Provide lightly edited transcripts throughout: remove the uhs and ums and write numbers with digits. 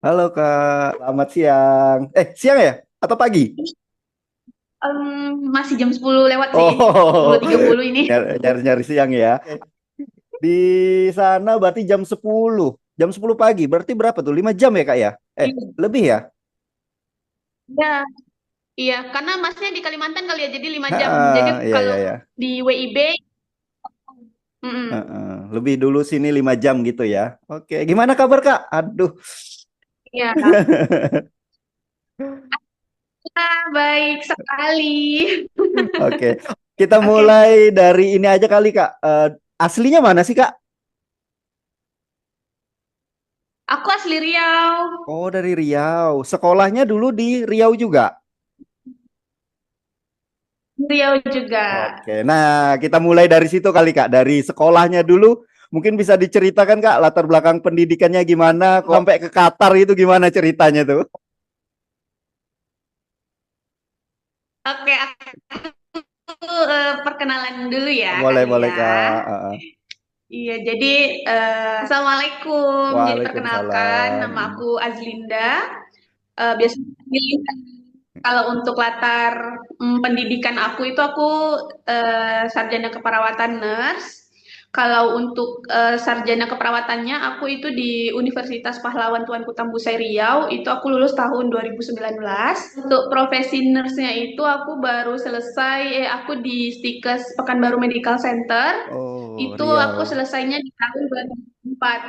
Halo Kak, selamat siang. Siang ya? Atau pagi? Masih jam 10 lewat sih. Oh, 10.30 ini. nyari-nyari siang ya. Di sana berarti jam 10. Jam 10 pagi, berarti berapa tuh? 5 jam ya Kak ya? Iya, Lebih ya? iya, iya, karena masnya di Kalimantan kali ya, jadi 5 jam. Jadi Iya, kalau iya, iya. di WIB, mm-mm. Lebih dulu sini 5 jam gitu ya. Oke, gimana kabar Kak? Aduh. Iya, baik sekali. Oke, kita Oke, mulai dari ini aja kali Kak. Aslinya mana sih Kak? aku asli Riau. Oh, dari Riau. Sekolahnya dulu di Riau juga. Riau juga. Oke, nah kita mulai dari situ kali Kak, dari sekolahnya dulu. Mungkin bisa diceritakan Kak, latar belakang pendidikannya gimana, kok sampai ke Qatar itu gimana ceritanya tuh? Oke, aku perkenalan dulu ya Boleh, kali boleh ya. Kak. Iya, jadi Assalamualaikum. Jadi perkenalkan, nama Waalaikumsalam. aku Azlinda. Biasanya dipanggil kalau untuk latar pendidikan aku itu aku sarjana keperawatan nurse. Kalau untuk sarjana keperawatannya aku itu di Universitas Pahlawan Tuanku Tambusai Riau, itu aku lulus tahun 2019. Untuk profesi nurse-nya itu aku baru selesai, aku di Stikes Pekanbaru Medical Center, Oh, itu aku Riau. selesainya di tahun 2004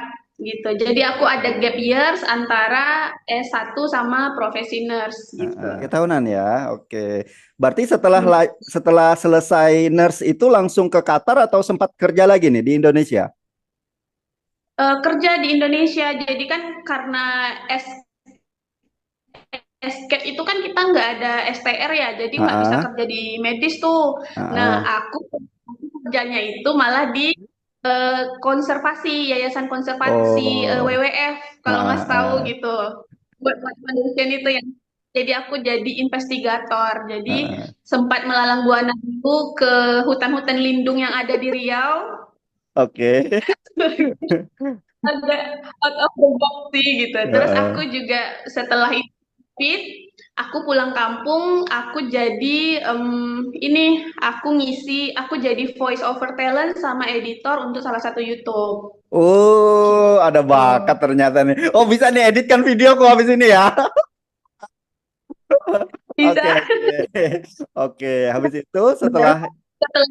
gitu. Jadi aku ada gap years antara S1 sama profesi nurse gitu. 3 tahunan ya. Oke. Berarti setelah Hmm. setelah selesai nurse itu langsung ke Qatar atau sempat kerja lagi nih di Indonesia? Kerja di Indonesia, jadi kan karena S SCAT itu kan kita nggak ada STR ya, jadi nggak bisa Ah, kerja di medis tuh. Nah, ah, ah. aku kerjanya itu malah di konservasi, Yayasan Konservasi Oh, WWF, kalau ah, Mas tahu ah, gitu. Buat penelitian itu yang jadi aku jadi investigator. Jadi ah. sempat melalang buana dulu ke hutan-hutan lindung yang ada di Riau. Oke. Agak out of the box sih gitu. Terus aku Heeh. juga setelah itu fit, aku pulang kampung, aku jadi aku ngisi, aku jadi voice over talent sama editor untuk salah satu YouTube. Oh, ada Gitu. bakat ternyata nih. Oh, bisa nih editkan video kok habis ini ya. Bisa. Oke, oke. Oke, habis itu Baru setelah setelah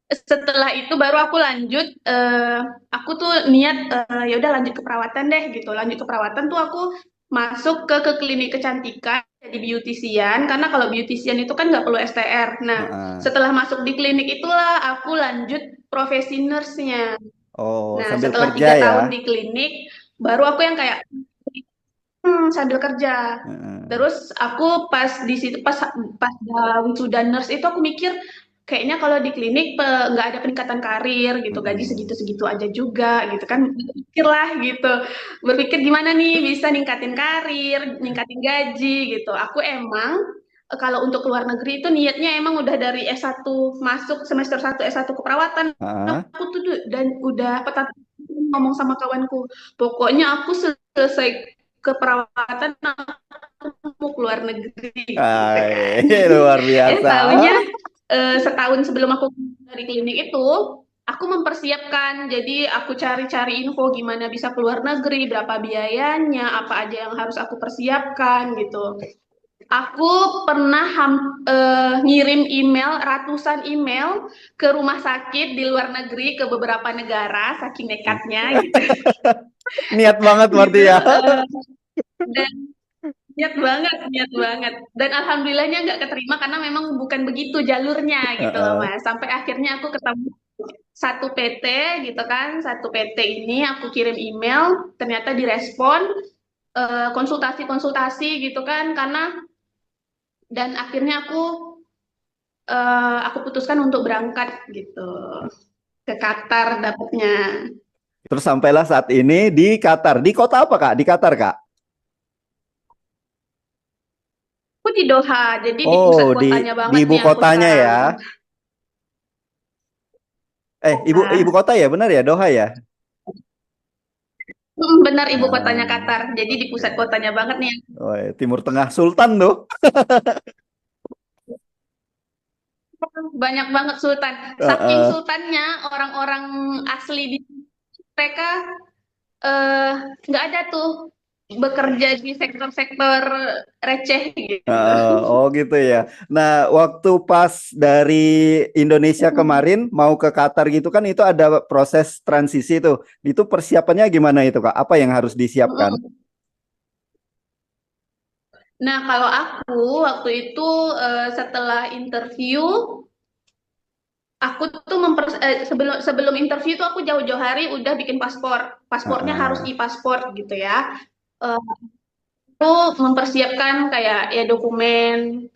setelah itu baru aku lanjut, aku tuh niat ya udah lanjut ke perawatan deh gitu. Lanjut ke perawatan tuh aku masuk ke klinik kecantikan jadi beautician, karena kalau beautician itu kan nggak perlu STR. Nah, Heeh. setelah masuk di klinik itulah aku lanjut profesi nurse-nya. Oh, Nah, sambil setelah kerja 3 tahun ya. di klinik, baru aku yang kayak sambil kerja. Heeh. Terus aku pas di situ pas wisuda nurse itu aku mikir kayaknya kalau di klinik nggak ada peningkatan karir gitu, gaji Heeh. segitu-segitu aja juga gitu kan. Berpikirlah gitu. Berpikir gimana nih bisa ningkatin karir, ningkatin gaji gitu. Aku emang kalau untuk luar negeri itu niatnya emang udah dari S1 masuk semester 1 S1 keperawatan. Heeh. Aku tuh dan udah petat ngomong sama kawanku, pokoknya aku selesai keperawatan aku mau keluar negeri gitu kan. Luar Eh biasa. tahunya setahun sebelum aku dari klinik itu, aku mempersiapkan. Jadi aku cari-cari info gimana bisa keluar negeri, berapa biayanya, apa aja yang harus aku persiapkan gitu. Aku pernah ngirim email, ratusan email ke rumah sakit di luar negeri, ke beberapa negara, saking nekatnya gitu. Niat banget berarti Gitu. ya. Dan niat banget, niat banget. Dan alhamdulillahnya nggak keterima karena memang bukan begitu jalurnya gitu loh Heeh. Mas. Sampai akhirnya aku ketemu satu PT gitu kan, satu PT ini aku kirim email, ternyata direspon konsultasi-konsultasi gitu kan, karena dan akhirnya aku putuskan untuk berangkat gitu ke Qatar dapatnya. Terus sampailah saat ini di Qatar. Di kota apa Kak? Di Qatar Kak? Aku di Doha, jadi di Oh, pusat di kotanya banget ibu nih aku kotanya ya. sekarang. Ibu Nah, kota ya, benar ya, Doha ya? benar ibu kotanya Ah, Qatar. Jadi di pusat oke. kotanya banget nih. Oh, ya, Timur Tengah Sultan tuh. Banyak banget sultan. Saking Heeh. sultannya orang-orang asli di mereka eh, nggak ada tuh bekerja di sektor-sektor receh gitu. Oh gitu ya. Nah, waktu pas dari Indonesia kemarin mau ke Qatar gitu kan itu ada proses transisi tuh. Itu persiapannya gimana itu Kak? Apa yang harus disiapkan? Mm-mm. Nah, kalau aku waktu itu setelah interview, aku tuh sebelum sebelum interview tuh aku jauh-jauh hari udah bikin paspor. Paspornya harus Heeh. e-paspor gitu ya. Eh, aku mempersiapkan kayak ya dokumen,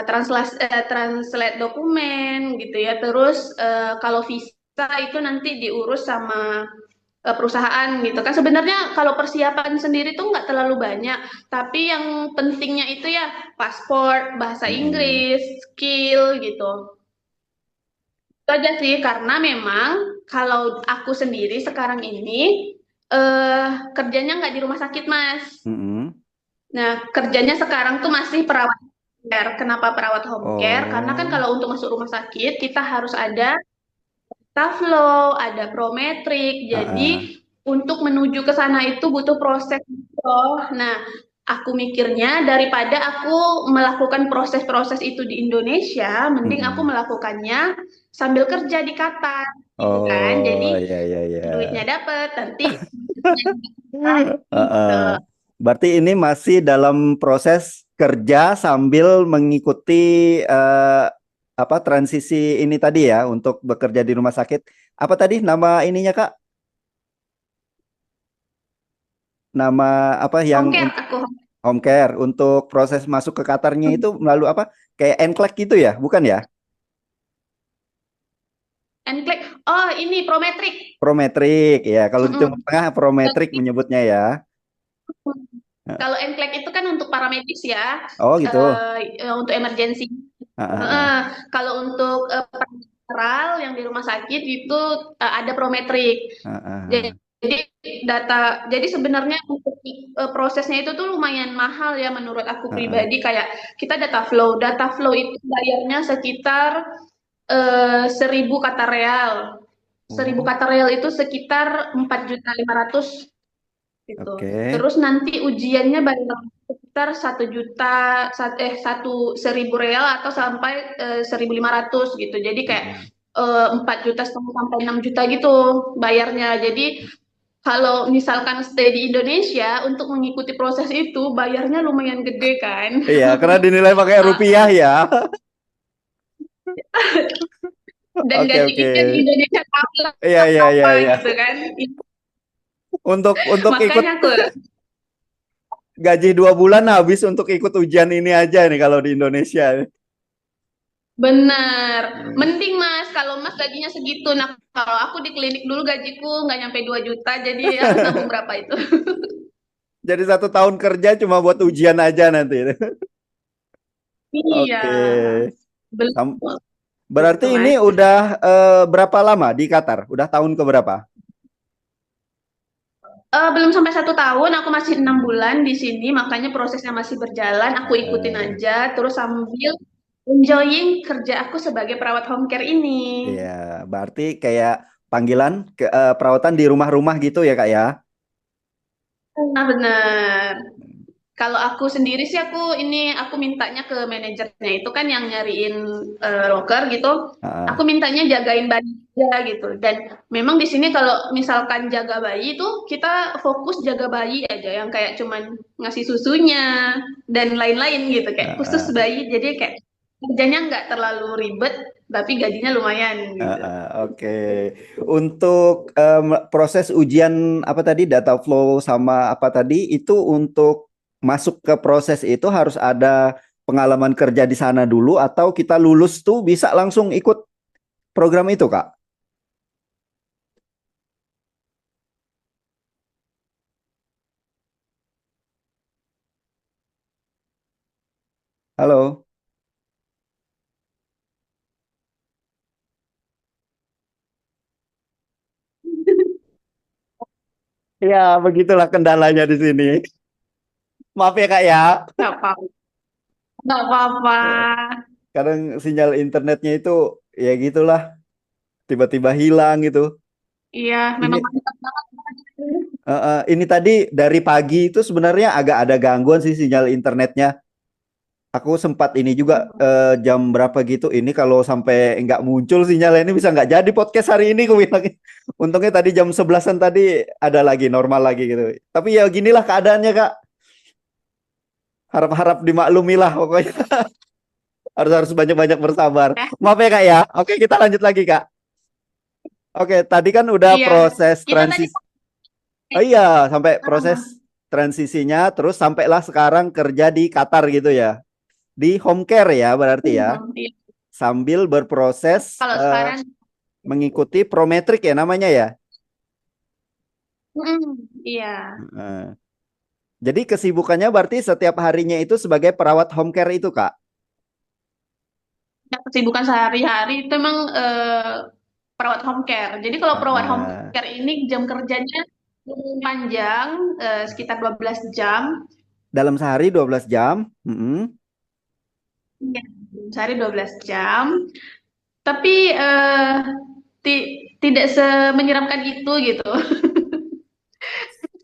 translate dokumen gitu ya. Terus kalau visa itu nanti diurus sama perusahaan gitu kan. Sebenarnya kalau persiapan sendiri tuh nggak terlalu banyak, tapi yang pentingnya itu ya paspor, bahasa Mm-mm. Inggris, skill gitu. Itu aja sih karena memang kalau aku sendiri sekarang ini kerjanya nggak di rumah sakit, Mas. Mm-mm. Nah, kerjanya sekarang tuh masih perawat home care. Kenapa perawat home care? Karena kan Oh. kalau untuk masuk rumah sakit kita harus ada Taflow, ada Prometrik. Heeh. Jadi untuk menuju ke sana itu butuh proses loh. Nah, aku mikirnya daripada aku melakukan proses-proses itu di Indonesia, mending aku Mm-mm. melakukannya sambil kerja di Qatar, gitu kan. Oh, Jadi ya ya ya. duitnya dapet, nanti Heeh. gitu. Berarti ini masih dalam proses kerja sambil mengikuti eh, apa transisi ini tadi ya untuk bekerja di rumah sakit. Apa tadi nama ininya Kak? Nama apa yang Home care untuk aku. home care untuk proses masuk ke Qatarnya itu melalui apa? Kayak NCLEX gitu ya, bukan ya? Enklik. Oh, ini Prometrik. Prometrik ya. Kalau di Timur Mm-mm. Tengah prometrik menyebutnya ya. Kalau NCLEX itu kan untuk paramedis ya, Oh gitu. untuk emergensi. Ah, ah, Heeh. ah. Kalau untuk pastoral yang di rumah sakit itu ada Prometrik. Ah, Jadi ah. jadi sebenarnya untuk prosesnya itu tuh lumayan mahal ya menurut aku Ah, ah. pribadi. Kayak kita data flow itu bayarnya sekitar 1.000 kata real. 1.000 Oh, kata real itu sekitar 4.500.000 gitu. oke. Terus nanti ujiannya bayar sekitar 1 juta, 1.000 real atau sampai 1.500 gitu. Jadi kayak Mm-mm. 4,5 juta sampai 6 juta gitu bayarnya. Jadi kalau misalkan stay di Indonesia untuk mengikuti proses itu bayarnya lumayan gede kan. Iya, karena dinilai pakai Ah, rupiah ya. dan Oke, gaji oke. kita di Indonesia tahu lah Iya, iya, iya, apa iya. gitu kan. Untuk ikut Makanya aku gaji 2 bulan habis untuk ikut ujian ini aja nih kalau di Indonesia. bener, Hmm. mending Mas kalau Mas gajinya segitu. Nah kalau aku di klinik dulu gajiku nggak nyampe 2 juta, jadi ya nabung berapa itu? Jadi 1 tahun kerja cuma buat ujian aja nanti. Iya, Oke. belum Sam- gitu Berarti ini Mas. udah berapa lama di Qatar? Udah tahun ke berapa? Belum sampai 1 tahun, aku masih 6 bulan di sini, makanya prosesnya masih berjalan. Aku ikutin Heeh. aja, terus sambil enjoying kerja aku sebagai perawat home care ini. Iya, berarti kayak panggilan perawatan di rumah-rumah gitu ya Kak ya? Nah, bener. Kalau aku sendiri sih aku mintanya ke manajernya itu kan yang nyariin loker gitu. Aku Heeh. mintanya jagain bayi aja gitu. Dan memang di sini kalau misalkan jaga bayi itu kita fokus jaga bayi aja yang kayak cuman ngasih susunya dan lain-lain gitu kayak khusus Heeh. bayi. Jadi kayak kerjanya nggak terlalu ribet tapi gajinya lumayan gitu. Oke. Untuk proses ujian apa tadi data flow sama apa tadi itu untuk masuk ke proses itu harus ada pengalaman kerja di sana dulu atau kita lulus tuh bisa langsung ikut program itu, Kak? Halo. Ya, begitulah kendalanya di sini. Maaf ya Kak ya. Nggak apa-apa. Nggak apa-apa. Kadang sinyal internetnya itu ya gitulah, tiba-tiba hilang gitu. Iya, memang Ini mantap banget. ini tadi dari pagi itu sebenarnya agak ada gangguan sih sinyal internetnya. Aku sempat ini juga jam berapa gitu. Ini kalau sampai nggak muncul sinyal ini bisa nggak jadi podcast hari ini aku bilang. Untungnya tadi jam 11-an tadi ada lagi normal lagi gitu. Tapi ya ginilah keadaannya Kak. Harap-harap dimaklumi lah pokoknya. Harus harus banyak-banyak bersabar. Ya, Maaf ya Kak ya. Oke, kita lanjut lagi Kak. Oke, tadi kan udah iya. proses Kita tadi transisi. Oh iya, sampai proses ah, transisinya terus sampailah sekarang kerja di Qatar gitu ya. Di home care ya berarti ya. iya. Sambil berproses Kalau sekarang mengikuti prometrik ya namanya ya. iya. Eh, Jadi kesibukannya berarti setiap harinya itu sebagai perawat home care itu Kak. Ya, kesibukan sehari-hari itu memang perawat home care. Jadi kalau perawat home Heeh. care ini jam kerjanya panjang, sekitar 12 jam. Dalam sehari 12 jam. Mm-mm. Ya, sehari 12 jam. Tapi tidak semenyeramkan itu gitu.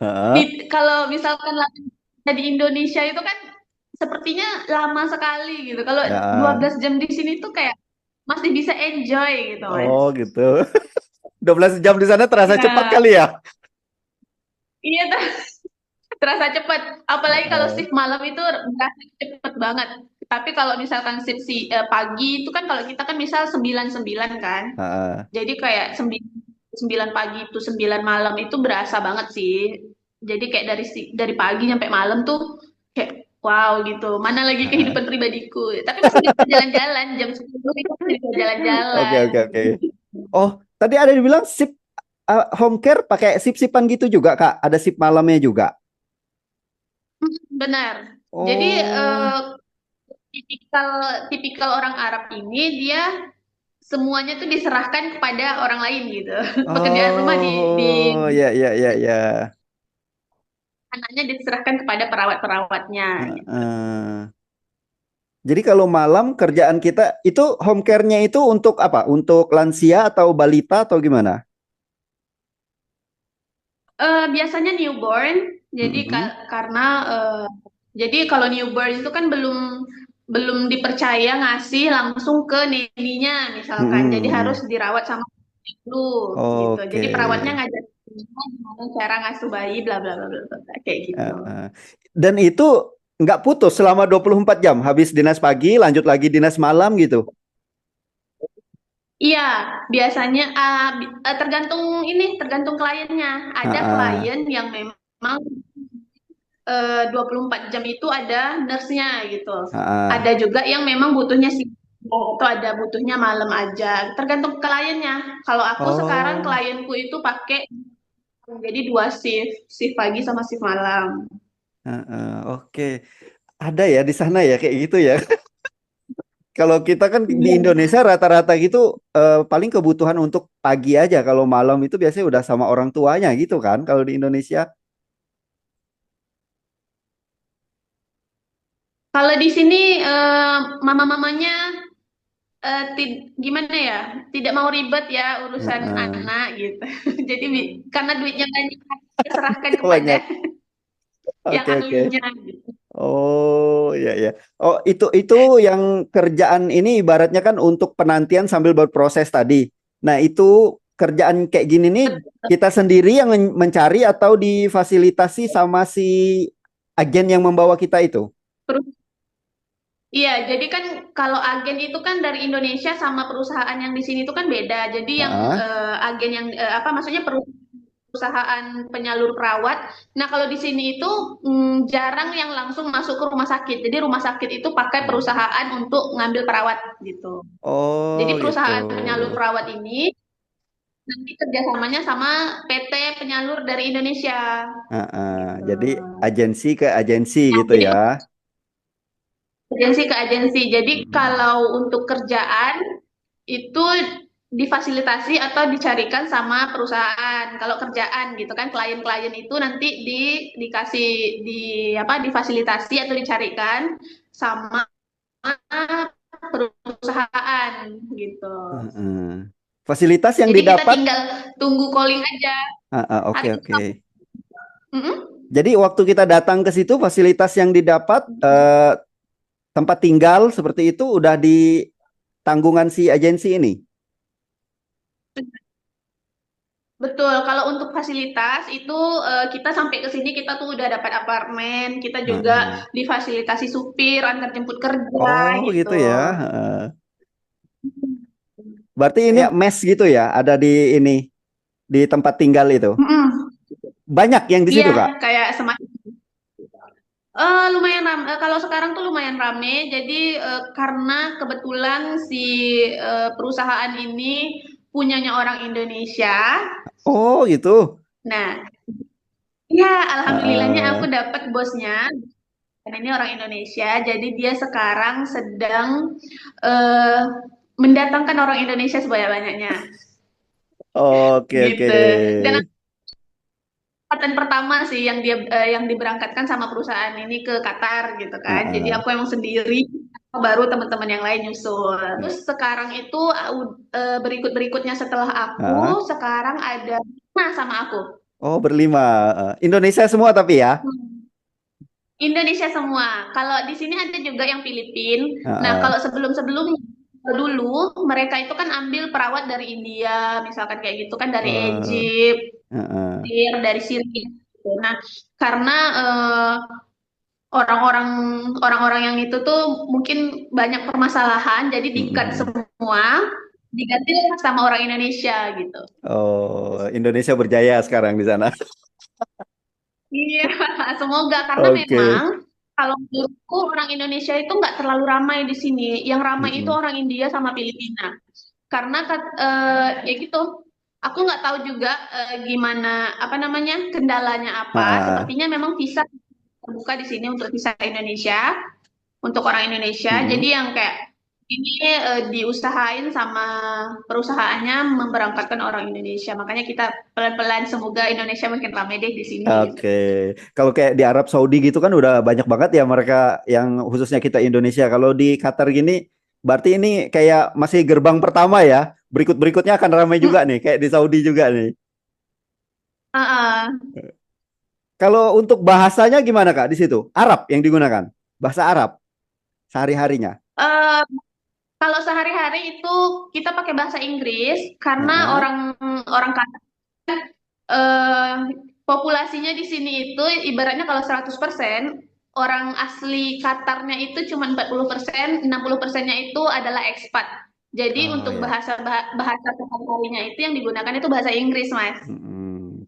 Heeh. Kalau misalkan latihan di Indonesia itu kan sepertinya lama sekali gitu. Kalau Ya. 12 jam di sini tuh kayak masih bisa enjoy gitu, Oh Mas. gitu. 12 jam di sana terasa cepat Ya, kali ya. iya terasa cepat. Apalagi kalau Heeh. shift malam itu berasa cepet banget. Tapi kalau misalkan shift pagi itu kan kalau kita kan misal 9-9 kan. Heeh. Jadi kayak 9 pagi itu 9 malam itu berasa banget sih. Jadi kayak dari pagi sampai malam tuh kayak wow gitu. Mana lagi Heeh. kehidupan pribadiku. Tapi masih bisa jalan-jalan jam 10 itu masih bisa Oke jalan-jalan. oke oke. Oh, tadi ada dibilang sip home care pakai sip-sipan gitu juga Kak. Ada sip malamnya juga. Benar. Jadi Oh. tipikal tipikal orang Arab ini dia semuanya tuh diserahkan kepada orang lain gitu. Pekerjaan rumah di Oh, ya ya ya ya. anaknya diserahkan kepada perawat-perawatnya gitu. Heeh. Jadi kalau malam kerjaan kita itu home care-nya itu untuk apa? Untuk lansia atau balita atau gimana? Biasanya newborn, jadi Mm-mm. karena jadi kalau newborn itu kan belum belum dipercaya ngasih langsung ke neninya misalkan, jadi harus Mm-mm. dirawat sama dulu gitu. Oke. Jadi perawatnya ngajar gimana cara ngasuh bayi, bla bla bla bla bla, kayak gitu. Heeh. Dan itu nggak putus selama 24 jam. Habis dinas pagi, lanjut lagi dinas malam gitu. Iya, biasanya tergantung tergantung kliennya. Ada Heeh. klien yang memang 24 jam itu ada nurse-nya gitu. Heeh. Ada juga yang memang butuhnya sih itu ada butuhnya malam aja. Tergantung kliennya. Kalau aku sekarang Oh. klienku itu pakai jadi dua shift, shift pagi sama shift malam. Heeh. Oke. Ada ya di sana ya kayak gitu ya. Kalau kita kan di Iya. Indonesia rata-rata gitu paling kebutuhan untuk pagi aja. Kalau malam itu biasanya udah sama orang tuanya gitu kan. Kalau di Indonesia. Kalau di sini mama-mamanya gimana ya? Tidak mau ribet ya urusan Heeh. anak gitu. Jadi karena duitnya banyak diserahkan kepada Banyak. yang Oke oke. ahlinya gitu. Oh ya ya. Oh itu yang kerjaan ini ibaratnya kan untuk penantian sambil berproses tadi. Nah itu kerjaan kayak gini nih kita sendiri yang mencari atau difasilitasi sama si agen yang membawa kita itu. Terus iya, jadi kan kalau agen itu kan dari Indonesia sama perusahaan yang di sini itu kan beda. Jadi yang Heeh. agen yang apa maksudnya perusahaan penyalur perawat. Nah, kalau di sini itu jarang yang langsung masuk ke rumah sakit. Jadi rumah sakit itu pakai perusahaan untuk ngambil perawat gitu. Jadi Oh gitu. perusahaan penyalur perawat ini nanti kerjasamanya sama PT penyalur dari Indonesia Heeh. gitu. Jadi agensi ke agensi Nah, gitu jadi ya. agensi ke agensi. Jadi Mm. kalau untuk kerjaan itu difasilitasi atau dicarikan sama perusahaan. Kalau kerjaan gitu kan, klien-klien itu nanti dikasih di apa difasilitasi atau dicarikan sama perusahaan gitu. Heeh. Fasilitas yang Jadi kita didapat, tinggal tunggu calling aja. oke Ada oke. mm-mm. Jadi waktu kita datang ke situ, fasilitas yang didapat, tempat tinggal seperti itu udah di tanggungan si agensi ini. Betul, kalau untuk fasilitas itu kita sampai ke sini kita tuh udah dapat apartemen, kita juga Heeh. difasilitasi supir antar jemput kerja Oh gitu. gitu ya. Heeh. Berarti ini mes gitu ya, ada di ini di tempat tinggal itu. Mm-mm. Banyak yang di Iya, situ, Kak. kayak semakin lumayan kalau sekarang tuh lumayan rame. Jadi karena kebetulan si perusahaan ini punyanya orang Indonesia. Oh gitu. Nah, ya alhamdulillahnya aku Heeh. dapat bosnya. Dan ini orang Indonesia. Jadi dia sekarang sedang eh, mendatangkan orang Indonesia sebanyak-banyaknya. Oke oke. Gitu. Dan angkatan pertama sih yang yang diberangkatkan sama perusahaan ini ke Qatar gitu kan. Jadi Heeh. aku emang sendiri, baru teman-teman yang lain nyusul. Terus sekarang itu berikut-berikutnya setelah aku, Heeh. sekarang ada Nah sama aku. Oh berlima. Indonesia semua tapi ya. Hmm. Indonesia semua. Kalau di sini ada juga yang Filipin. Nah, Heeh. kalau sebelum-sebelumnya dulu mereka itu kan ambil perawat dari India, misalkan kayak gitu kan dari Eh, Egypt, heeh. dari Syria. Gitu. Nah, karena orang-orang orang-orang yang itu tuh mungkin banyak permasalahan, jadi di-cut Mm-mm. semua, diganti sama orang Indonesia gitu. Oh, Indonesia berjaya sekarang di sana. Iya, semoga karena Oke. memang kalau menurutku orang Indonesia itu nggak terlalu ramai di sini. Yang ramai itu Mm-mm. orang India sama Filipina. Karena ya gitu, aku nggak tahu juga gimana apa namanya kendalanya apa. Ah, Sepertinya memang visa terbuka di sini untuk visa Indonesia, untuk orang Indonesia. Jadi mm-mm. yang kayak ini diusahain sama perusahaannya memberangkatkan orang Indonesia. Makanya kita pelan-pelan semoga Indonesia makin ramai deh di sini gitu. Oke. Kalau kayak di Arab Saudi gitu kan udah banyak banget ya mereka yang khususnya kita Indonesia. Kalau di Qatar gini, berarti ini kayak masih gerbang pertama ya. Berikut-berikutnya akan ramai juga nih, kayak di Saudi juga nih. Heeh. Kalau untuk bahasanya gimana Kak di situ? Arab yang digunakan. Bahasa Arab sehari-harinya. Eh, Kalau sehari-hari itu kita pakai bahasa Inggris karena Heeh. orang orang Qatar eh, populasinya di sini itu ibaratnya kalau 100% orang asli Qatarnya itu cuma 40%, 60%-nya itu adalah ekspat. Jadi Oh untuk ya. bahasa sehari-harinya itu yang digunakan itu bahasa Inggris, Mas.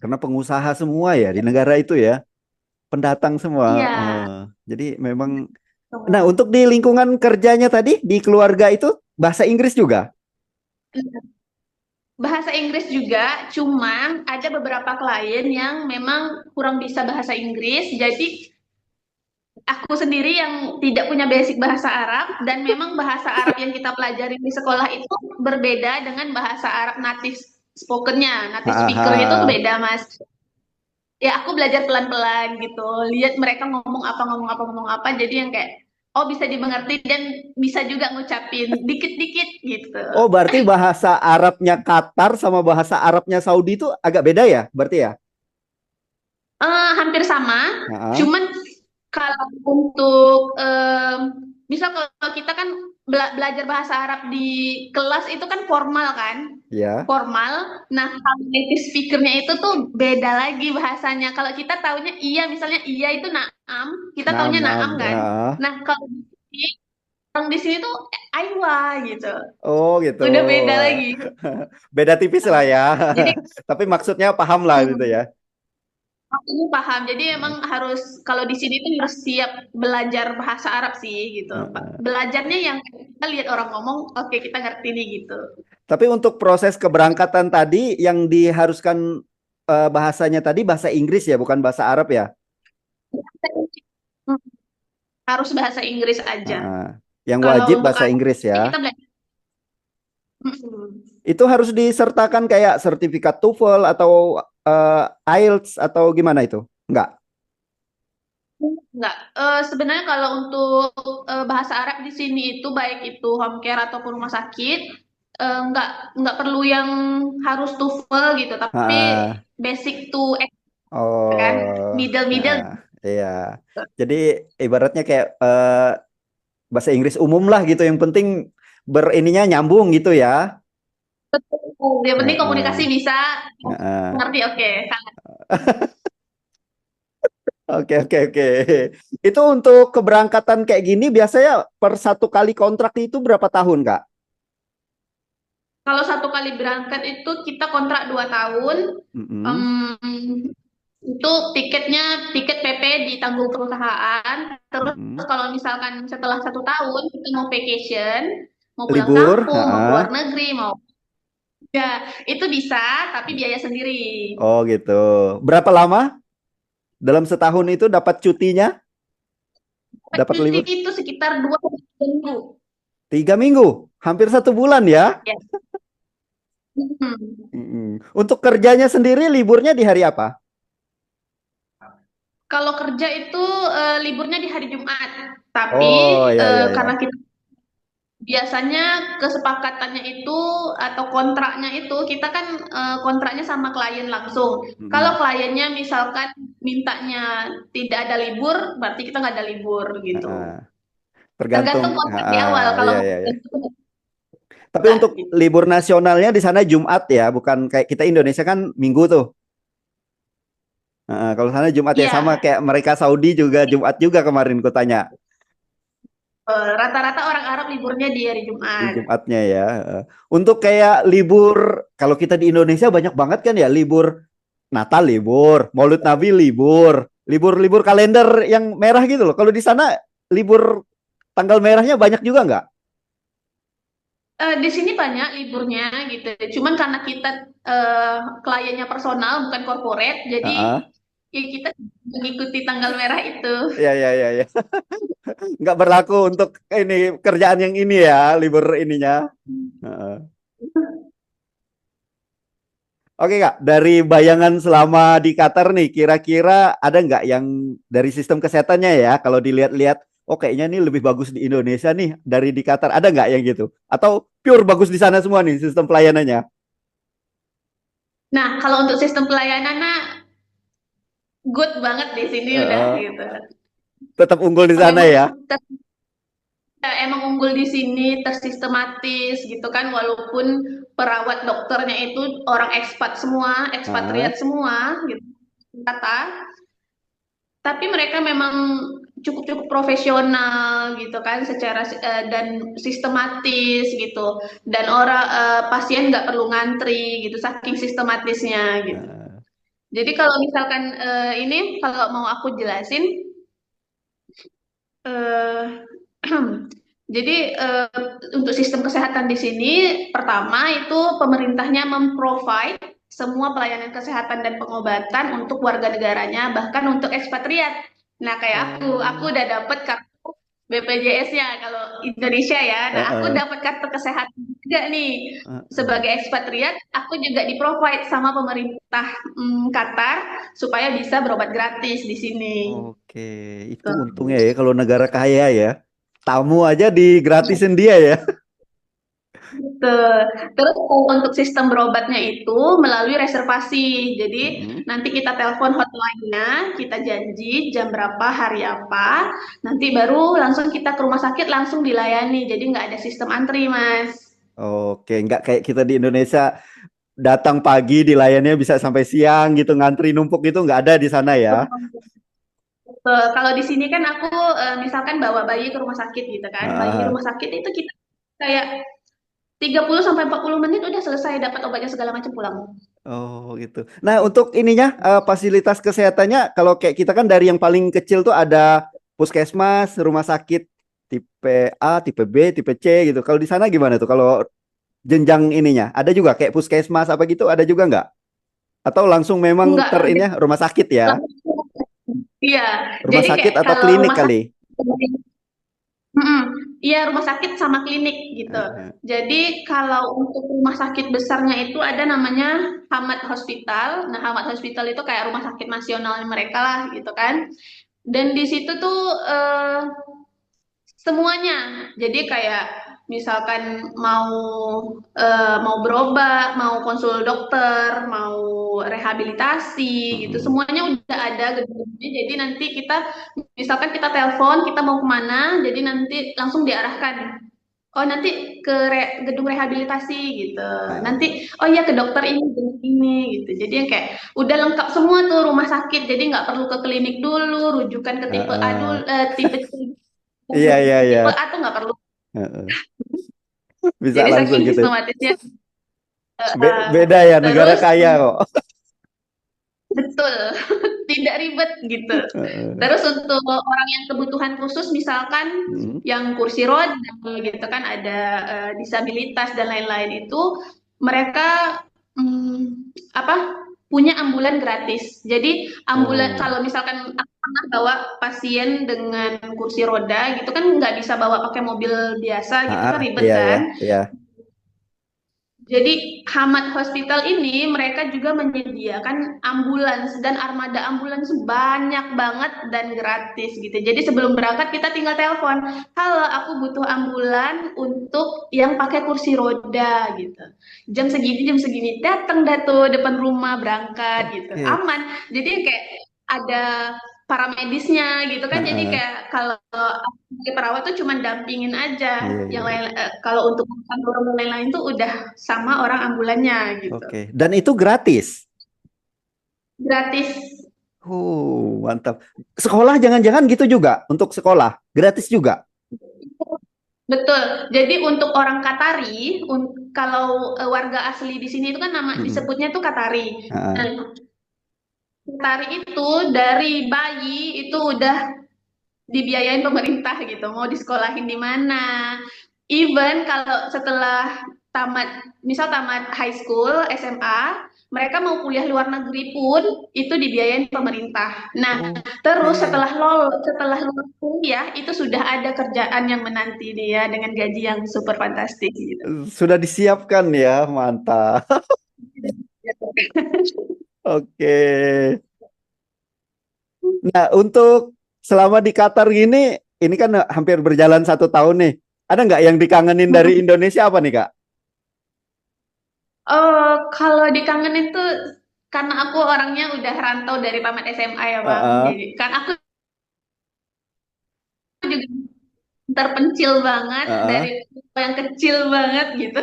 Karena pengusaha semua ya di negara itu ya, pendatang semua. Iya, Jadi memang. Nah, semua. untuk di lingkungan kerjanya tadi di keluarga itu bahasa Inggris juga. Bahasa Inggris juga, cuman ada beberapa klien yang memang kurang bisa bahasa Inggris, jadi aku sendiri yang tidak punya basic bahasa Arab dan memang bahasa Arab yang kita pelajari di sekolah itu berbeda dengan bahasa Arab native spokennya, native speakernya itu tuh Hahaha. beda, Mas. Ya aku belajar pelan-pelan gitu, lihat mereka ngomong apa, jadi yang kayak oh bisa dimengerti dan bisa juga ngucapin dikit-dikit gitu. Oh, berarti bahasa Arabnya Qatar sama bahasa Arabnya Saudi itu agak beda ya, berarti ya? Hampir sama, Heeh. cuman kalau untuk misal kalau kita kan belajar bahasa Arab di kelas itu kan formal kan, Ya. formal. Nah, kalau native speakernya itu tuh beda lagi bahasanya. Kalau kita taunya iya, misalnya iya itu naam, kita Nah, taunya nah, naam kan. nah. Nah, kalau di sini, orang di sini tuh aywa gitu, Oh, gitu. udah beda lagi. Beda tipis lah Nah, ya. jadi Tapi maksudnya paham lah gitu ya. aku paham. Jadi emang harus kalau di sini tuh harus siap belajar bahasa Arab sih gitu. Heeh. Belajarnya yang kita lihat orang ngomong, oke kita ngerti nih gitu. Tapi untuk proses keberangkatan tadi yang diharuskan bahasanya tadi bahasa Inggris ya, bukan bahasa Arab ya. Hmm, Harus bahasa Inggris aja. Heeh. Yang Kalau wajib untuk bahasa Arab Inggris ya. kita belajar. Hmm. Itu harus disertakan kayak sertifikat TOEFL atau IELTS atau gimana itu? Enggak. Enggak. Sebenarnya kalau untuk bahasa Arab di sini itu baik itu home care ataupun rumah sakit, enggak perlu yang harus TOEFL gitu, tapi Ah, basic to kan, oh, middle-middle. iya. Jadi ibaratnya kayak bahasa Inggris umum lah gitu. Yang penting berininya nyambung gitu ya. Yang penting komunikasi Heeh, bisa, heeh. ngerti oke. Oke, oke, oke. Itu untuk keberangkatan kayak gini biasanya per satu kali kontrak itu berapa tahun, Kak? Kalau satu kali berangkat itu kita kontrak 2 tahun. Mm-mm, Em, itu tiket PP ditanggung perusahaan. Terus mm-mm. kalau misalkan setelah 1 tahun kita mau vacation, mau pulang Libur, kampung, mau heeh. keluar negeri, mau ya itu bisa, tapi biaya sendiri. Oh gitu. Berapa lama dalam setahun itu dapat cutinya? Dapat Cuti libur? itu sekitar 2 minggu. 3 minggu, hampir 1 bulan ya. Ya. Hmm. Mm-mm. Untuk kerjanya sendiri liburnya di hari apa? Kalau kerja itu liburnya di hari Jumat, tapi Oh ya ya karena ya. kita biasanya kesepakatannya itu atau kontraknya itu kita kan kontraknya sama klien langsung. Kalau Mm-mm. kliennya misalkan mintanya tidak ada libur, berarti kita nggak ada libur Heeh. gitu. Tergantung. Tergantung kontrak di awal. Heeh, Kalau ya ya ya. Tapi enggak untuk gitu. libur nasionalnya di sana Jumat ya, bukan kayak kita Indonesia kan Minggu tuh. Kalau sana Jumat ya sama Iya, kayak mereka Saudi juga Jumat juga kemarin ku tanya rata-rata orang Arab liburnya di hari di Jumat. Jumatnya ya. Untuk kayak libur kalau kita di Indonesia banyak banget kan ya libur Natal libur, Maulid Nabi libur, libur-libur kalender yang merah gitu loh. Kalau di sana libur tanggal merahnya banyak juga nggak? Di sini banyak liburnya gitu. Cuman karena kita kliennya personal bukan corporate, jadi Heeh. ya kita mengikuti tanggal merah itu. Ya ya ya ya. Nggak berlaku untuk ini kerjaan yang ini ya libur ininya. Heeh. Oke Kak, dari bayangan selama di Qatar nih, kira-kira ada nggak yang dari sistem kesehatannya ya, kalau dilihat-lihat, oh kayaknya nih lebih bagus di Indonesia nih dari di Qatar, ada nggak yang gitu? Atau pure bagus di sana semua nih sistem pelayanannya? Nah, kalau untuk sistem pelayanan, nah, good banget di sini udah Heeh. gitu. Tetap unggul di sana Memang ya? emang unggul di sini, tersistematis gitu kan, walaupun perawat dokternya itu orang ekspat semua, Heeh. ekspatriat semua gitu kata, tapi mereka memang cukup-cukup profesional gitu kan, secara dan sistematis gitu, dan orang pasien nggak perlu ngantri gitu, saking sistematisnya gitu. Heeh. Jadi kalau misalkan ini kalau mau aku jelasin, eh jadi untuk sistem kesehatan di sini, pertama itu pemerintahnya memprovide semua pelayanan kesehatan dan pengobatan untuk warga negaranya, bahkan untuk ekspatriat. Nah, kayak aku Oh. udah dapet kartu BPJS-nya kalau Indonesia ya. Nah, aku Heeh. dapat kartu kesehatan juga nih. Heeh. Sebagai ekspatriat, aku juga di-provide sama pemerintah Qatar supaya bisa berobat gratis di sini. Oke, itu untungnya ya kalau negara kaya ya. Tamu aja digratisin dia ya. Betul. Terus untuk sistem berobatnya itu melalui reservasi. Jadi Mm-mm. nanti kita telepon hotline-nya, kita janji jam berapa, hari apa, nanti baru langsung kita ke rumah sakit langsung dilayani. Jadi nggak ada sistem antri, Mas. Oke, nggak kayak kita di Indonesia datang pagi dilayaninya bisa sampai siang gitu ngantri numpuk gitu nggak ada di sana ya. Betul. Kalau di sini kan aku misalkan bawa bayi ke rumah sakit gitu kan. Bayi di Ah, rumah sakit itu kita kayak 30 sampai 40 menit udah selesai dapat obatnya segala macam pulang. oh gitu. Nah untuk ininya fasilitas kesehatannya kalau kayak kita kan dari yang paling kecil tuh ada puskesmas, rumah sakit tipe A, tipe B, tipe C gitu. Kalau di sana gimana tuh? Kalau jenjang ininya ada juga kayak puskesmas apa gitu ada juga nggak? Atau langsung memang Enggak, ter ini ya, rumah sakit ya? iya. Rumah Jadi sakit kayak atau kalau klinik rumah kali? sakit Iya, rumah sakit sama klinik gitu. Heeh. Jadi kalau untuk rumah sakit besarnya itu ada namanya Hamad Hospital. Nah, Hamad Hospital itu kayak rumah sakit nasional mereka lah gitu kan. Dan di situ tuh semuanya. Jadi kayak misalkan mau berobat, mau konsul dokter, mau rehabilitasi gitu, Mm-mm. semuanya udah ada gedungnya. Jadi nanti kita misalkan kita telepon, kita mau kemana, jadi nanti langsung diarahkan. Oh nanti ke gedung rehabilitasi gitu. Ah, Nanti oh iya ke dokter ini gitu. Jadi yang kayak udah lengkap semua tuh rumah sakit. Jadi nggak perlu ke klinik dulu, rujukan ke tipe A dulu, heeh. tipe C Iya iya iya. tipe A tuh nggak perlu. Heeh. Bisa Jadi langsung saking gitu. sistematisnya. Beda ya, negara Terus kaya kok. betul, tidak ribet gitu. Heeh. Terus untuk orang yang kebutuhan khusus, misalkan Mm. yang kursi roda gitu kan, ada disabilitas dan lain-lain itu, mereka apa punya ambulan gratis. Jadi ambulan Oh, kalau misalkan aku pernah bawa pasien dengan kursi roda gitu kan nggak bisa bawa pakai mobil biasa gitu kan ribet iya iya kan. iya. Jadi Hamad Hospital ini mereka juga menyediakan ambulans dan armada ambulans banyak banget dan gratis gitu. Jadi sebelum berangkat kita tinggal telepon, halo aku butuh ambulan untuk yang pakai kursi roda gitu. Jam segini datang dah tuh depan rumah berangkat gitu. Oke. Aman. Jadi kayak ada paramedisnya gitu kan. Jadi Heeh. kayak kalau sebagai perawat tuh cuma dampingin aja. Iya Yang iya. lain kalau untuk makan dorong dan lain-lain tuh udah sama orang ambulannya gitu. Oke. Dan itu gratis. Gratis. Mantap. Sekolah jangan-jangan gitu juga untuk sekolah, gratis juga. Betul. Jadi untuk orang Qatari, kalau warga asli di sini itu kan nama Mm-mm. disebutnya tuh Qatari. Heeh. Nah, Qatari itu dari bayi itu udah dibiayain pemerintah gitu, mau disekolahin di mana. Even kalau setelah misal tamat high school, SMA, mereka mau kuliah luar negeri pun itu dibiayain pemerintah. Nah, terus Oke. setelah lulus kuliah itu sudah ada kerjaan yang menanti dia dengan gaji yang super fantastis gitu. Sudah disiapkan ya, mantap. Oke. Nah, untuk selama di Qatar gini, ini kan hampir berjalan 1 tahun nih. Ada nggak yang dikangenin dari Indonesia apa nih, Kak? Kalau dikangenin tuh karena aku orangnya udah rantau dari tamat SMA ya Bang. Heeh, Jadi kan aku juga terpencil banget heeh. dari yang kecil banget gitu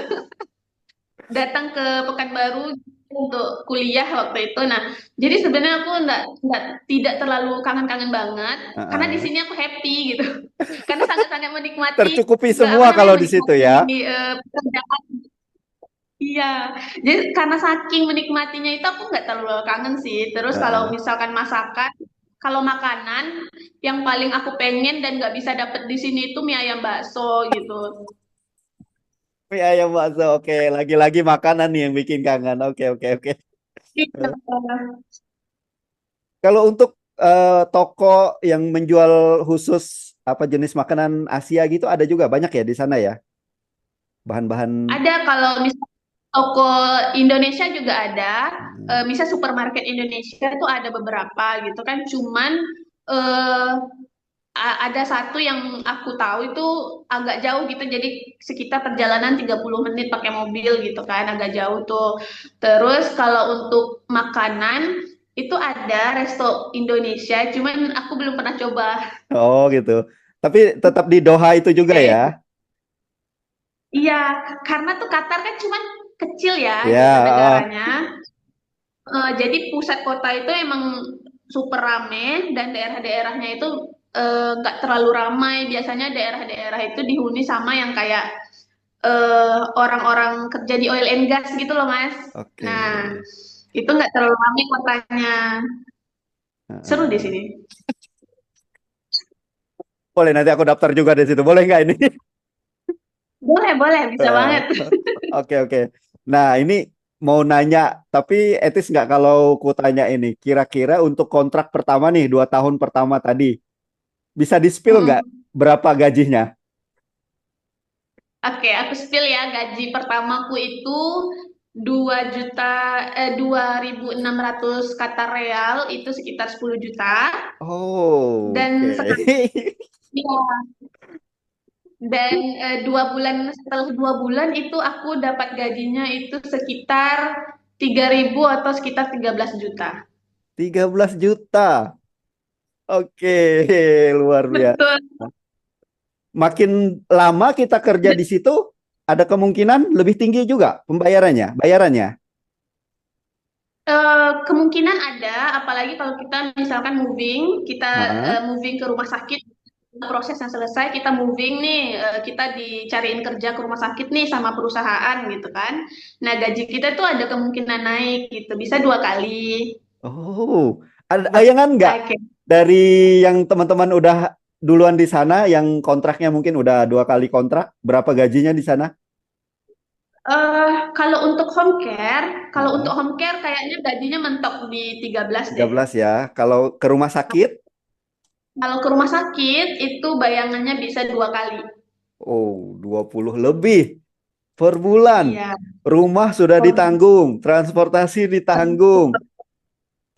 datang ke Pekanbaru untuk kuliah waktu itu. Nah, jadi sebenarnya aku enggak tidak terlalu kangen-kangen banget karena di Heeh. sini aku happy gitu. Karena sangat-sangat menikmati Tercukupi apa semua namanya kalau di situ menikmati ya. pekerjaan. Iya, jadi karena saking menikmatinya itu aku nggak terlalu kangen sih. Terus kalau Heeh. misalkan masakan, kalau makanan yang paling aku pengen dan nggak bisa dapet di sini itu mie ayam bakso gitu. Mie ayam bakso, oke. Lagi-lagi makanan nih yang bikin kangen. Oke, oke, oke. Iya. Kalau untuk toko yang menjual khusus apa jenis makanan Asia gitu ada juga banyak ya di sana ya? Bahan-bahan. Ada kalau misalnya toko Indonesia juga ada, Hmm. misal supermarket Indonesia itu ada beberapa gitu kan. Cuman eh, ada satu yang aku tahu itu agak jauh gitu, jadi sekitar perjalanan 30 menit pakai mobil gitu kan, agak jauh tuh. Terus kalau untuk makanan itu ada resto Indonesia, cuman aku belum pernah coba. Oh gitu. Tapi tetap di Doha itu juga Ya, ya? iya, karena tuh Qatar kan cuman kecil ya Ya, gitu ah, negaranya. Jadi pusat kota itu emang super rame dan daerah-daerahnya itu nggak terlalu ramai. Biasanya daerah-daerah itu dihuni sama yang kayak orang-orang kerja di oil and gas gitu loh, Mas. oke. Nah, itu nggak terlalu ramai kotanya. Seru di Heeh. sini. Boleh nanti aku daftar juga di situ. Boleh nggak ini? Boleh, boleh, bisa Eh, banget. Oke, oke. Nah, ini mau nanya, tapi etis nggak kalau ku tanya ini? Kira-kira untuk kontrak pertama nih, 2 tahun pertama tadi, bisa di-spill nggak Mm-mm. berapa gajinya? Oke, aku spill ya. Gaji pertamaku itu 2.600 Qatar Real, itu sekitar 10 juta. Oh, Dan sekarang, oke. ya, dan 2 bulan setelah 2 bulan itu aku dapat gajinya itu sekitar 3.000 atau sekitar 13 juta. 13 juta. Oke, luar biasa. Betul. Makin lama kita kerja di situ, ada kemungkinan lebih tinggi juga pembayarannya, bayarannya. Kemungkinan ada, apalagi kalau kita misalkan kita Heeh. moving ke rumah sakit, prosesnya selesai, kita moving nih, kita dicariin kerja ke rumah sakit nih sama perusahaan gitu kan. Nah, gaji kita tuh ada kemungkinan naik gitu, bisa 2 kali. Oh, ada ayangan nggak Oke. dari yang teman-teman udah duluan di sana, yang kontraknya mungkin udah 2 kali kontrak, berapa gajinya di sana? Kalau untuk home care, Heeh. kayaknya gajinya mentok di 13 tiga deh. belas ya. Kalau ke rumah sakit, Kalau ke rumah sakit itu bayangannya bisa 2 kali. oh 20 lebih per bulan. Iya. Rumah sudah ditanggung, transportasi ditanggung,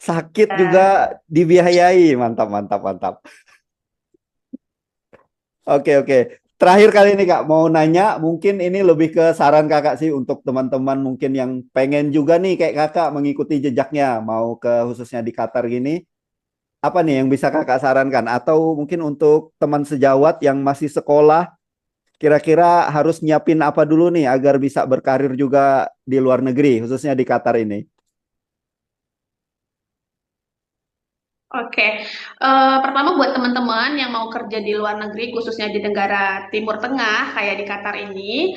sakit juga dibiayai. Mantap, mantap, mantap. Oke, oke. Terakhir kali ini Kak, mau nanya, mungkin ini lebih ke saran Kakak sih untuk teman-teman mungkin yang pengen juga nih kayak Kakak mengikuti jejaknya, mau ke khususnya di Qatar gini, apa nih yang bisa Kakak sarankan? Atau mungkin untuk teman sejawat yang masih sekolah, kira-kira harus nyiapin apa dulu nih agar bisa berkarir juga di luar negeri, khususnya di Qatar ini? Oke, pertama buat teman-teman yang mau kerja di luar negeri, khususnya di negara Timur Tengah, kayak di Qatar ini,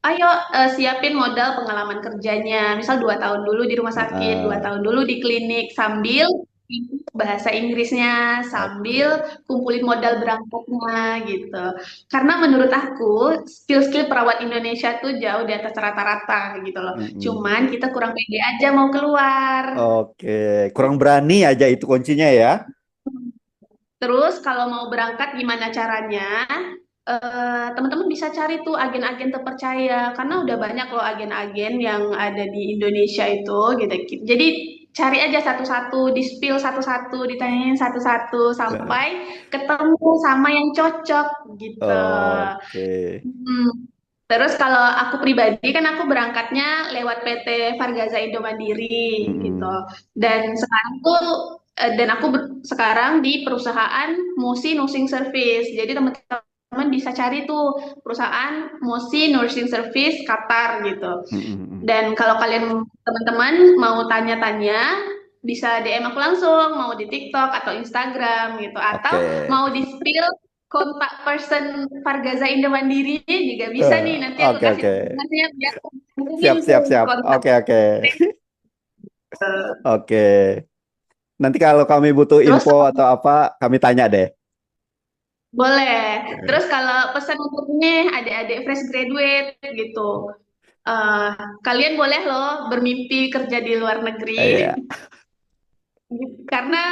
ayo siapin modal pengalaman kerjanya. Misal 2 tahun dulu di rumah sakit, dua Heeh. tahun dulu di klinik, sambil bahasa Inggrisnya, sambil Oke. kumpulin modal berangkatnya gitu. Karena menurut aku, skill-skill perawat Indonesia tuh jauh di atas rata-rata gitu loh. Mm-mm. Cuman kita kurang pede aja mau keluar. Oke, kurang berani aja itu kuncinya ya. Terus kalau mau berangkat gimana caranya? Teman-teman bisa cari tuh agen-agen terpercaya karena udah banyak loh agen-agen yang ada di Indonesia itu gitu. Jadi cari aja satu-satu, di-spill satu-satu, ditanyain satu-satu sampai ketemu sama yang cocok gitu. Oke. Hmm. Terus kalau aku pribadi kan aku berangkatnya lewat PT Fargaza Indo Mandiri gitu. Mm-mm. Dan aku sekarang di perusahaan Musi Nursing Service. Jadi teman-teman bisa cari tuh perusahaan Musi Nursing Service Qatar gitu. Mm-mm. Dan kalau kalian teman-teman mau tanya-tanya bisa DM aku langsung, mau di TikTok atau Instagram gitu, atau Oke. mau di spill kontak person Fargaza Indo Mandiri juga bisa nih. Nanti aku Oke, kasih oke. temannya biar hubungin Siap, tuh siap, siap. kontak. Oke, oke. Oke. Nanti kalau kami butuh Terus info atau apa, kami tanya deh. boleh. Terus kalau pesan untuk ini adik-adik fresh graduate gitu, eh, kalian boleh loh bermimpi kerja di luar negeri. Iya. Karena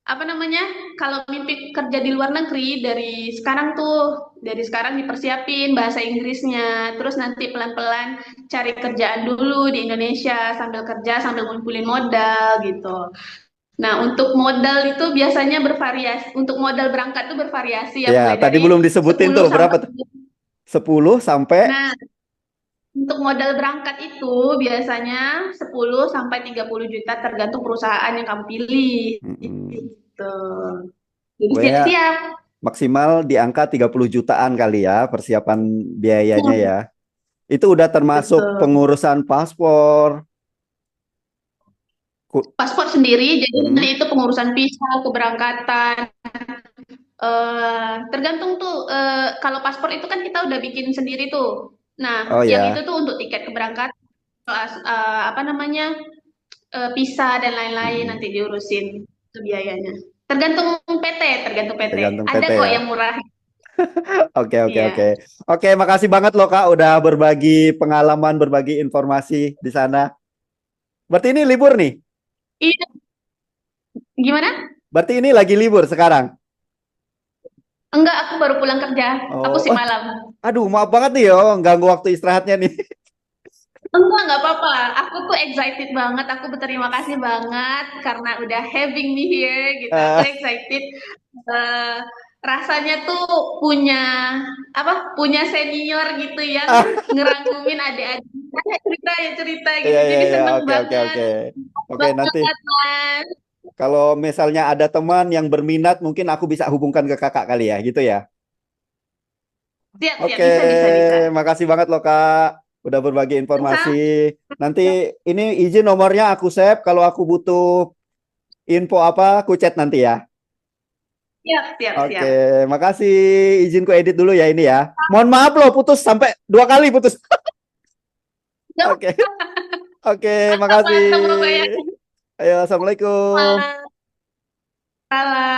apa namanya? Kalau mimpi kerja di luar negeri dari sekarang dipersiapin bahasa Inggrisnya, terus nanti pelan-pelan cari kerjaan dulu di Indonesia sambil kerja sambil ngumpulin modal gitu. Nah, untuk modal itu biasanya bervariasi. Untuk modal berangkat itu bervariasi ya Ya, mulai tadi dari belum disebutin 10 tuh berapa sampai tuh? 10 sampai Nah, untuk modal berangkat itu biasanya 10 sampai 30 juta tergantung perusahaan yang kamu pilih. mm-mm. Gitu. Jadi Pokoknya siap-siap. maksimal di angka 30 jutaan kali ya persiapan biayanya Hmm, ya. Itu udah termasuk betul. pengurusan paspor. Paspor sendiri, jadi Mm. itu pengurusan visa, keberangkatan. Tergantung tuh, kalau paspor itu kan kita udah bikin sendiri tuh. Nah, Oh yang itu ya. tuh untuk tiket keberangkatan, apa namanya, visa dan lain-lain Mm-mm. nanti diurusin itu biayanya. Tergantung PT, tergantung PT. Tergantung Ada PT kok ya. yang murah. Oke, oke, oke. Iya. Oke, makasih banget loh Kak udah berbagi pengalaman, berbagi informasi di sana. Berarti ini libur nih. Iya, gimana? Berarti ini lagi libur sekarang. Enggak, aku baru pulang kerja. Aku Oh, sih malam. aduh, maaf banget nih yo, ganggu waktu istirahatnya nih. Enggak apa-apa. Aku tuh excited banget. Aku berterima kasih banget karena udah having me here gitu. Aku Eh, excited. Eh, rasanya tuh punya apa? Punya senior gitu yang ah, ngerangkumin adik-adik. Ayo cerita ya cerita iya gitu. iya Jadi iya, seneng oke oke banget. oke. Oke, nanti Banget, Mas. kalau misalnya ada teman yang berminat, mungkin aku bisa hubungkan ke kakak kali ya, gitu ya. Siap, siap. Oke, Bisa, bisa, bisa. makasih banget loh Kak, udah berbagi informasi. Sama. Nanti ini izin nomornya aku save, kalau aku butuh info apa, aku chat nanti ya. Siap, siap, Oke, siap. makasih. Izinku edit dulu ya ini ya. Mohon maaf loh, putus sampai 2 kali putus. Oke, oke, Mantap, makasih. mantap, Bro. Ayo, assalamualaikum. Salam.